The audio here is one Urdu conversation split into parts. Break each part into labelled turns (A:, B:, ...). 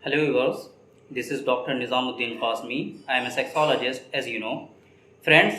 A: Hello viewers, this is Dr. Nizamuddin Qasmi. I am a sexologist as you know. Friends,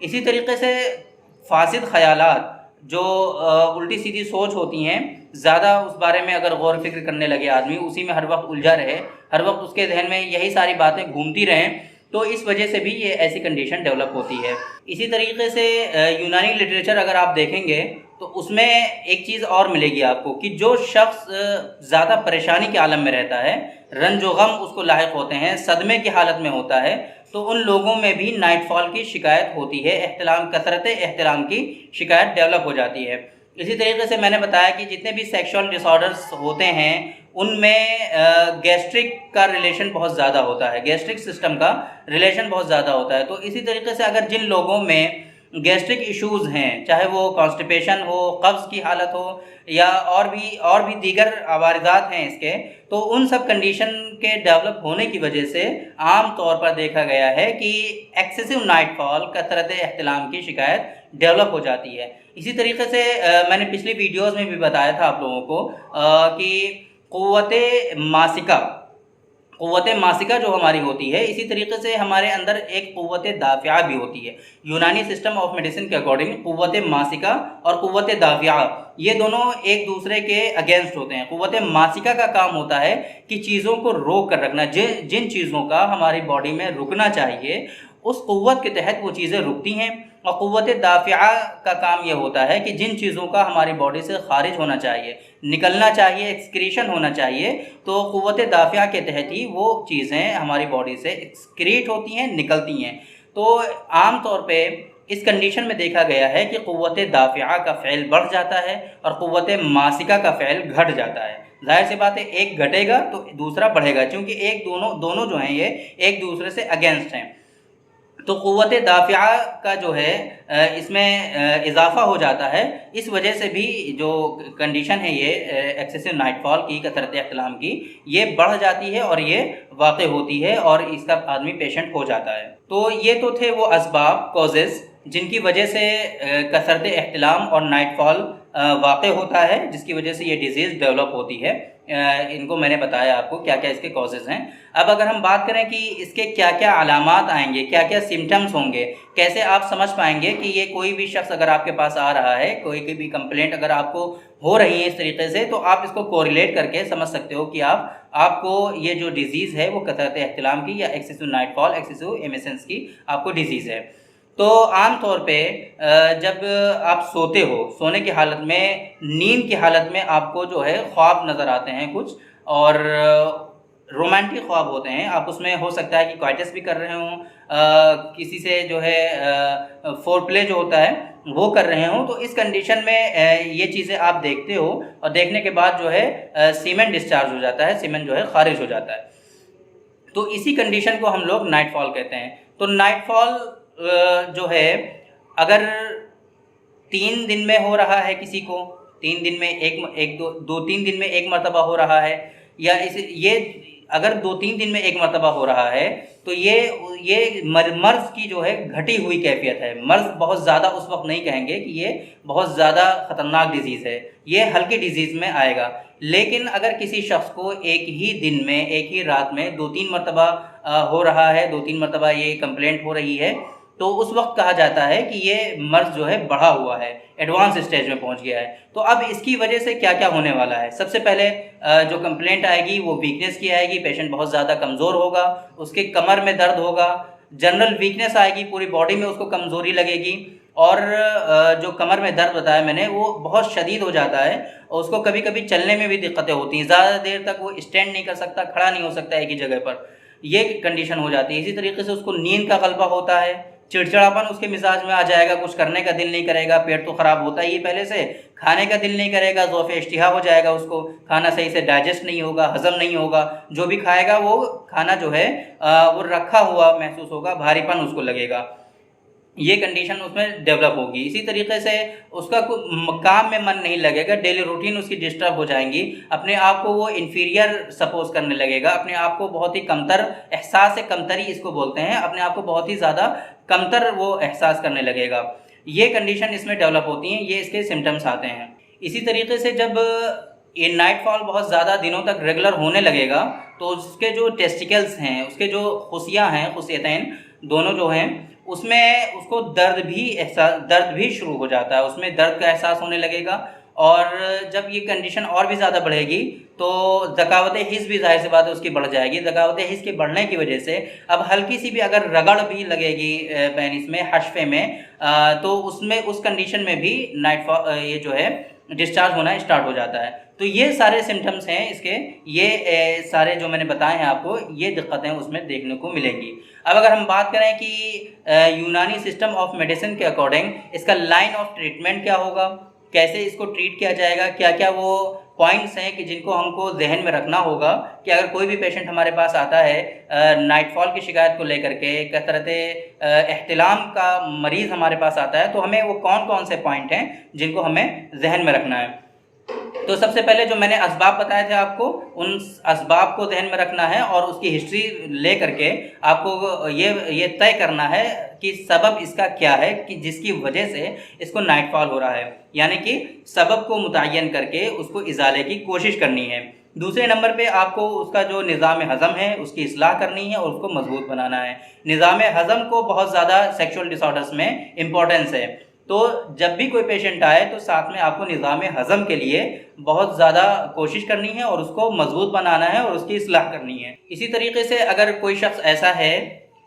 A: اسی طریقے سے فاسد خیالات، جو الٹی سیدھی سوچ ہوتی ہیں، زیادہ اس بارے میں اگر غور و فکر کرنے لگے آدمی، اسی میں ہر وقت الجھا رہے، ہر وقت اس کے ذہن میں یہی ساری باتیں گھومتی رہیں، تو اس وجہ سے بھی یہ ایسی کنڈیشن ڈیولپ ہوتی ہے۔ اسی طریقے سے یونانی لٹریچر اگر آپ دیکھیں گے تو اس میں ایک چیز اور ملے گی آپ کو کہ جو شخص زیادہ پریشانی کے عالم میں رہتا ہے، رنج و غم اس کو لاحق ہوتے ہیں، صدمے کی حالت میں ہوتا ہے، تو ان لوگوں میں بھی نائٹ فال کی شکایت ہوتی ہے، کثرت احتلام کی شکایت ڈیولپ ہو جاتی ہے۔ اسی طریقے سے میں نے بتایا کہ جتنے بھی سیکشول ڈس آرڈرس ہوتے ہیں ان میں گیسٹرک کا ریلیشن بہت زیادہ ہوتا ہے، گیسٹرک سسٹم کا ریلیشن بہت زیادہ ہوتا ہے۔ تو اسی طریقے سے اگر جن لوگوں میں گیسٹرک ایشوز ہیں، چاہے وہ کانسٹیپیشن ہو، قبض کی حالت ہو، یا اور بھی دیگر عوارضات ہیں اس کے، تو ان سب کنڈیشن کے ڈیولپ ہونے کی وجہ سے عام طور پر دیکھا گیا ہے کہ ایکسیسو نائٹ فال، کثرت احتلام کی شکایت ڈیولپ ہو جاتی ہے۔ اسی طریقے سے میں نے پچھلی ویڈیوز میں بھی بتایا تھا آپ لوگوں کو کہ قوت ماسکہ جو ہماری ہوتی ہے، اسی طریقے سے ہمارے اندر ایک قوت دافعہ بھی ہوتی ہے۔ یونانی سسٹم آف میڈیسن کے اکارڈنگ قوت ماسکہ اور قوت دافعہ یہ دونوں ایک دوسرے کے اگینسٹ ہوتے ہیں۔ قوت ماسکہ کا کام ہوتا ہے کہ چیزوں کو روک کر رکھنا، جن چیزوں کا ہماری باڈی میں رکنا چاہیے اس قوت کے تحت وہ چیزیں رکتی ہیں، اور قوت دافعہ کا کام یہ ہوتا ہے کہ جن چیزوں کا ہماری باڈی سے خارج ہونا چاہیے، نکلنا چاہیے، ایکسکریشن ہونا چاہیے، تو قوت دافعہ کے تحت ہی وہ چیزیں ہماری باڈی سے ایکسکریٹ ہوتی ہیں، نکلتی ہیں۔ تو عام طور پہ اس کنڈیشن میں دیکھا گیا ہے کہ قوت دافعہ کا فعل بڑھ جاتا ہے اور قوت ماسکہ کا فعل گھٹ جاتا ہے۔ ظاہر سی بات ہے ایک گھٹے گا تو دوسرا بڑھے گا، کیونکہ دونوں جو ہیں یہ ایک دوسرے سے اگینسٹ ہیں۔ تو قوت دافعہ کا جو ہے اس میں اضافہ ہو جاتا ہے، اس وجہ سے بھی جو کنڈیشن ہے یہ ایکسیسو نائٹ فال کی، کثرت احتلام کی، یہ بڑھ جاتی ہے اور یہ واقع ہوتی ہے اور اس کا آدمی پیشنٹ ہو جاتا ہے۔ تو یہ تو تھے وہ اسباب، کوزز، جن کی وجہ سے کثرت احتلام اور نائٹ فال واقع ہوتا ہے، جس کی وجہ سے یہ ڈیزیز ڈیولپ ہوتی ہے۔ ان کو میں نے بتایا آپ کو کیا کیا اس کے کازز ہیں۔ اب اگر ہم بات کریں کہ اس کے کیا کیا علامات آئیں گے، کیا کیا سمٹمز ہوں گے، کیسے آپ سمجھ پائیں گے کہ یہ کوئی بھی شخص اگر آپ کے پاس آ رہا ہے، کوئی بھی کمپلینٹ اگر آپ کو ہو رہی ہے اس طریقے سے، تو آپ اس کو کوریلیٹ کر کے سمجھ سکتے ہو کہ آپ کو یہ جو ڈیزیز ہے وہ کثرت احتلام کی یا ایکسیسو نائٹ فال، ایکسیسو ایمیسنس کی آپ کو ڈیزیز ہے۔ تو عام طور پہ جب آپ سوتے ہو، سونے کی حالت میں، نیند کی حالت میں آپ کو جو ہے خواب نظر آتے ہیں کچھ، اور رومانٹک خواب ہوتے ہیں۔ آپ اس میں ہو سکتا ہے کہ کوائٹس بھی کر رہے ہوں، کسی سے جو ہے فور پلے جو ہوتا ہے وہ کر رہے ہوں، تو اس کنڈیشن میں یہ چیزیں آپ دیکھتے ہو، اور دیکھنے کے بعد جو ہے سیمن ڈسچارج ہو جاتا ہے، سیمن جو ہے خارج ہو جاتا ہے۔ تو اسی کنڈیشن کو ہم لوگ نائٹ فال کہتے ہیں۔ تو نائٹ فال جو ہے اگر 3 دن میں ہو رہا ہے کسی کو، 3 دن میں تین دن میں ایک مرتبہ ہو رہا ہے، یا یہ اگر 2-3 دن میں ایک مرتبہ ہو رہا ہے، تو یہ مرض کی جو ہے گھٹی ہوئی کیفیت ہے۔ مرض بہت زیادہ اس وقت نہیں کہیں گے کہ یہ بہت زیادہ خطرناک ڈیزیز ہے، یہ ہلکی ڈیزیز میں آئے گا۔ لیکن اگر کسی شخص کو ایک ہی دن میں، ایک ہی رات میں 2-3 مرتبہ ہو رہا ہے، 2-3 مرتبہ یہ کمپلینٹ ہو رہی ہے، تو اس وقت کہا جاتا ہے کہ یہ مرض جو ہے بڑھا ہوا ہے، ایڈوانس اسٹیج میں پہنچ گیا ہے۔ تو اب اس کی وجہ سے کیا کیا ہونے والا ہے؟ سب سے پہلے جو کمپلینٹ آئے گی وہ ویکنیس کی آئے گی، پیشنٹ بہت زیادہ کمزور ہوگا، اس کے کمر میں درد ہوگا، جنرل ویکنیس آئے گی، پوری باڈی میں اس کو کمزوری لگے گی، اور جو کمر میں درد بتایا میں نے وہ بہت شدید ہو جاتا ہے، اور اس کو کبھی کبھی چلنے میں بھی دقتیں ہوتی ہیں، زیادہ دیر تک وہ اسٹینڈ نہیں کر سکتا، کھڑا نہیں ہو سکتا ایک ہی جگہ پر، یہ کنڈیشن ہو جاتی ہے۔ اسی طریقے سے اس کو نیند کا غلبہ ہوتا ہے، چڑچڑاپن اس کے مزاج میں آ جائے گا، کچھ کرنے کا دل نہیں کرے گا، پیٹ تو خراب ہوتا ہی پہلے سے، کھانے کا دل نہیں کرے گا، ذوف اشتہا ہو جائے گا، اس کو کھانا صحیح سے ڈائجسٹ نہیں ہوگا، ہضم نہیں ہوگا، جو بھی کھائے گا وہ کھانا جو ہے وہ رکھا ہوا محسوس ہوگا، بھاری پن اس کو لگے گا، یہ کنڈیشن اس میں ڈیولپ ہوگی۔ اسی طریقے سے اس کا کام میں من نہیں لگے گا، ڈیلی روٹین اس کی ڈسٹرب ہو جائیں گی، اپنے آپ کو وہ انفیریئر سپوز کرنے لگے گا، اپنے آپ کو بہت ہی کمتر، احساس کمتری اس کو بولتے ہیں، اپنے آپ کو بہت ہی زیادہ کمتر وہ احساس کرنے لگے گا، یہ کنڈیشن اس میں ڈیولپ ہوتی ہیں، یہ اس کے سمٹمس آتے ہیں۔ اسی طریقے سے جب یہ نائٹ فال بہت زیادہ دنوں تک ریگولر ہونے لگے گا تو اس کے جو ٹیسٹیکلز ہیں، اس کے جو خصیاں ہیں، خصیتین دونوں جو ہیں، اس میں اس کو درد بھی شروع ہو جاتا ہے، اس میں درد کا احساس ہونے لگے گا، اور جب یہ کنڈیشن اور بھی زیادہ بڑھے گی تو ذکاوت حس بھی ظاہر سی بات ہے اس کی بڑھ جائے گی۔ ذکاوت حس کے بڑھنے کی وجہ سے اب ہلکی سی بھی اگر رگڑ بھی لگے گی پینس میں، حشفے میں، تو اس کنڈیشن میں بھی یہ جو ہے ڈسچارج ہونا اسٹارٹ ہو جاتا ہے۔ تو یہ سارے سمٹمس ہیں اس کے، یہ سارے جو میں نے بتائے ہیں آپ کو، یہ دقتیں اس میں دیکھنے کو ملیں گی۔ اب اگر ہم بات کریں کہ یونانی سسٹم آف میڈیسن کے اکارڈنگ اس کا لائن آف ٹریٹمنٹ کیا ہوگا، کیسے اس کو ٹریٹ کیا جائے گا، کیا کیا وہ پوائنٹس ہیں کہ جن کو ہم کو ذہن میں رکھنا ہوگا کہ اگر کوئی بھی پیشنٹ ہمارے پاس آتا ہے نائٹ فال کی شکایت کو لے کر کے، کثرت احتلام کا مریض ہمارے پاس آتا ہے، تو ہمیں وہ کون کون سے پوائنٹ ہیں جن کو ہمیں ذہن میں رکھنا ہے۔ تو سب سے پہلے جو میں نے اسباب بتائے تھے آپ کو، ان اسباب کو ذہن میں رکھنا ہے اور اس کی ہسٹری لے کر کے آپ کو یہ طے کرنا ہے کہ سبب اس کا کیا ہے کہ جس کی وجہ سے اس کو نائٹ فال ہو رہا ہے، یعنی کہ سبب کو متعین کر کے اس کو ازالے کی کوشش کرنی ہے۔ دوسرے نمبر پہ آپ کو اس کا جو نظام ہضم ہے اس کی اصلاح کرنی ہے اور اس کو مضبوط بنانا ہے۔ نظام ہضم کو بہت زیادہ سیکشول ڈس آرڈرز میں امپورٹنس ہے، تو جب بھی کوئی پیشنٹ آئے تو ساتھ میں آپ کو نظام ہضم کے لیے بہت زیادہ کوشش کرنی ہے اور اس کو مضبوط بنانا ہے اور اس کی اصلاح کرنی ہے۔ اسی طریقے سے اگر کوئی شخص ایسا ہے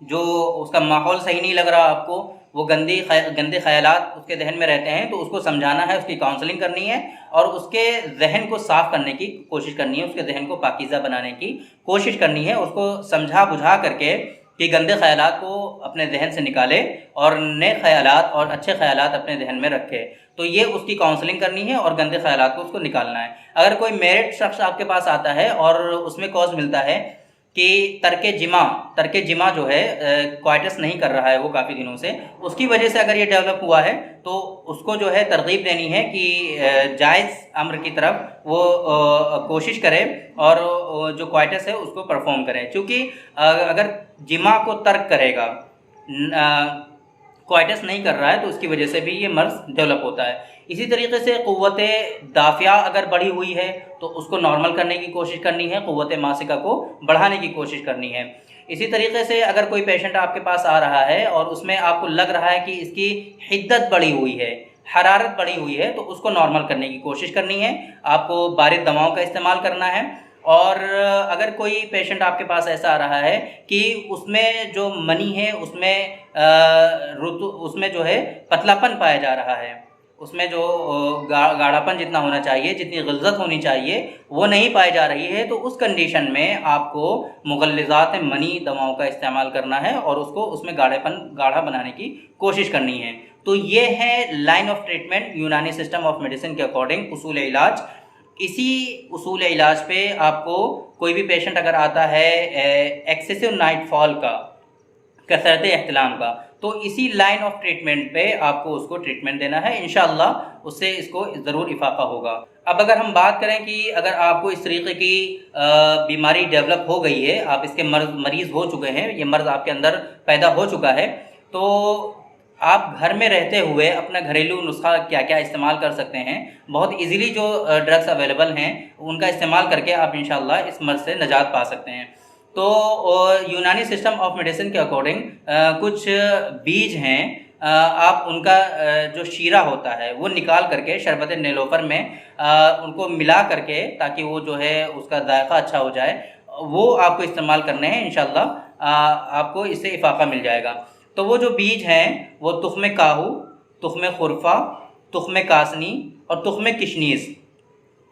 A: جو اس کا ماحول صحیح نہیں لگ رہا آپ کو، وہ گندے خیالات اس کے ذہن میں رہتے ہیں، تو اس کو سمجھانا ہے، اس کی کاؤنسلنگ کرنی ہے اور اس کے ذہن کو صاف کرنے کی کوشش کرنی ہے، اس کے ذہن کو پاکیزہ بنانے کی کوشش کرنی ہے، اس کو سمجھا بجھا کر کے کہ گندے خیالات کو اپنے ذہن سے نکالے اور نئے خیالات اور اچھے خیالات اپنے ذہن میں رکھے۔ تو یہ اس کی کاؤنسلنگ کرنی ہے اور گندے خیالات کو اس کو نکالنا ہے۔ اگر کوئی میرڈ شخص آپ کے پاس آتا ہے اور اس میں کاز ملتا ہے کہ ترک جماع جو ہے کوائٹس نہیں کر رہا ہے وہ کافی دنوں سے، اس کی وجہ سے اگر یہ ڈیولپ ہوا ہے تو اس کو جو ہے ترغیب دینی ہے کہ جائز امر کی طرف وہ کوشش کرے اور جو کوائٹس ہے اس کو پرفارم کرے، چونکہ اگر جماع کو ترک کرے گا، کوائٹس نہیں کر رہا ہے، تو اس کی وجہ سے بھی یہ مرض ڈیولپ ہوتا ہے۔ اسی طریقے سے قوت دافعہ اگر بڑھی ہوئی ہے تو اس کو نارمل کرنے کی کوشش کرنی ہے، قوت ماسکہ کو بڑھانے کی کوشش کرنی ہے۔ اسی طریقے سے اگر کوئی پیشنٹ آپ کے پاس آ رہا ہے اور اس میں آپ کو لگ رہا ہے کہ اس کی حدت بڑھی ہوئی ہے، حرارت بڑھی ہوئی ہے، تو اس کو نارمل کرنے کی کوشش کرنی ہے، آپ کو بارد دواؤں کا استعمال کرنا ہے۔ اور اگر کوئی پیشنٹ آپ کے پاس ایسا آ رہا ہے کہ اس میں جو منی ہے اس میں جو ہے پتلا پن پایا جا رہا ہے، اس میں جو گاڑھا پن جتنا ہونا چاہیے، جتنی غلظت ہونی چاہیے وہ نہیں پائی جا رہی ہے، تو اس کنڈیشن میں آپ کو مغلظات منی دواؤں کا استعمال کرنا ہے اور اس میں گاڑھا بنانے کی کوشش کرنی ہے۔ تو یہ ہے لائن آف ٹریٹمنٹ یونانی سسٹم آف میڈیسن کے اکارڈنگ، اصول علاج۔ اسی اصول علاج پہ آپ کو کوئی بھی پیشنٹ اگر آتا ہے ایکسیسو نائٹ فال کا، کثرت احتلام کا، تو اسی لائن آف ٹریٹمنٹ پہ آپ کو اس کو ٹریٹمنٹ دینا ہے، انشاءاللہ اس سے اس کو ضرور افاقہ ہوگا۔ اب اگر ہم بات کریں کہ اگر آپ کو اس طریقے کی بیماری ڈیولپ ہو گئی ہے، آپ اس کے مریض ہو چکے ہیں، یہ مرض آپ کے اندر پیدا ہو چکا ہے، تو آپ گھر میں رہتے ہوئے اپنا گھریلو نسخہ کیا کیا استعمال کر سکتے ہیں۔ بہت ایزیلی جو ڈرگس اویلیبل ہیں ان کا استعمال کر کے آپ انشاءاللہ اس مرض سے نجات پا سکتے ہیں۔ تو یونانی سسٹم آف میڈیسن کے اکارڈنگ کچھ بیج ہیں، آپ ان کا جو شیرہ ہوتا ہے وہ نکال کر کے شربت نیلوفر میں ان کو ملا کر کے، تاکہ وہ جو ہے اس کا ذائقہ اچھا ہو جائے، وہ آپ کو استعمال کرنے ہیں، انشاءاللہ آپ کو اس سے افاقہ مل جائے گا۔ تو وہ جو بیج ہیں وہ تخم کاہو، تخم خرفہ، تخم کاسنی اور تخم کشنیز،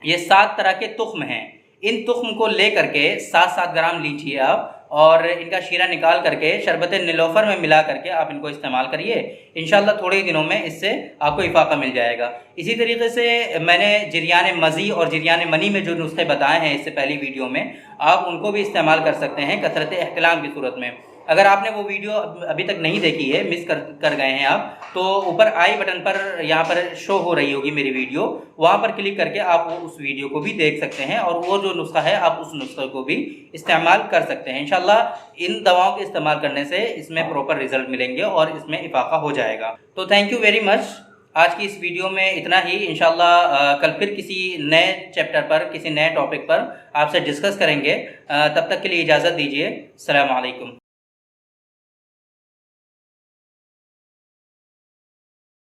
A: یہ 7 طرح کے تخم ہیں۔ ان تخم کو لے کر کے 7 گرام لیجیے آپ، اور ان کا شیرہ نکال کر کے شربت نیلوفر میں ملا کر کے آپ ان کو استعمال کریے، انشاءاللہ تھوڑے ہی دنوں میں اس سے آپ کو افاقہ مل جائے گا۔ اسی طریقے سے میں نے جریان مزی اور جریان منی میں جو نسخے بتائے ہیں اس سے پہلی ویڈیو میں، آپ ان کو بھی استعمال کر سکتے ہیں کثرت احتلام کی صورت میں۔ اگر آپ نے وہ ویڈیو ابھی تک نہیں دیکھی ہے، مس کر گئے ہیں آپ، تو اوپر آئی بٹن پر یہاں پر شو ہو رہی ہوگی میری ویڈیو، وہاں پر کلک کر کے آپ اس ویڈیو کو بھی دیکھ سکتے ہیں، اور وہ جو نسخہ ہے آپ اس نسخے کو بھی استعمال کر سکتے ہیں۔ انشاءاللہ ان دواؤں کے استعمال کرنے سے اس میں پراپر رزلٹ ملیں گے اور اس میں افاقہ ہو جائے گا۔ تو تھینک یو ویری مچ، آج کی اس ویڈیو میں اتنا ہی۔ انشاءاللہ کل پھر کسی نئے چیپٹر پر، کسی نئے ٹاپک پر آپ سے ڈسکس کریں گے۔ تب تک کے لیے اجازت دیجیے، السلام علیکم۔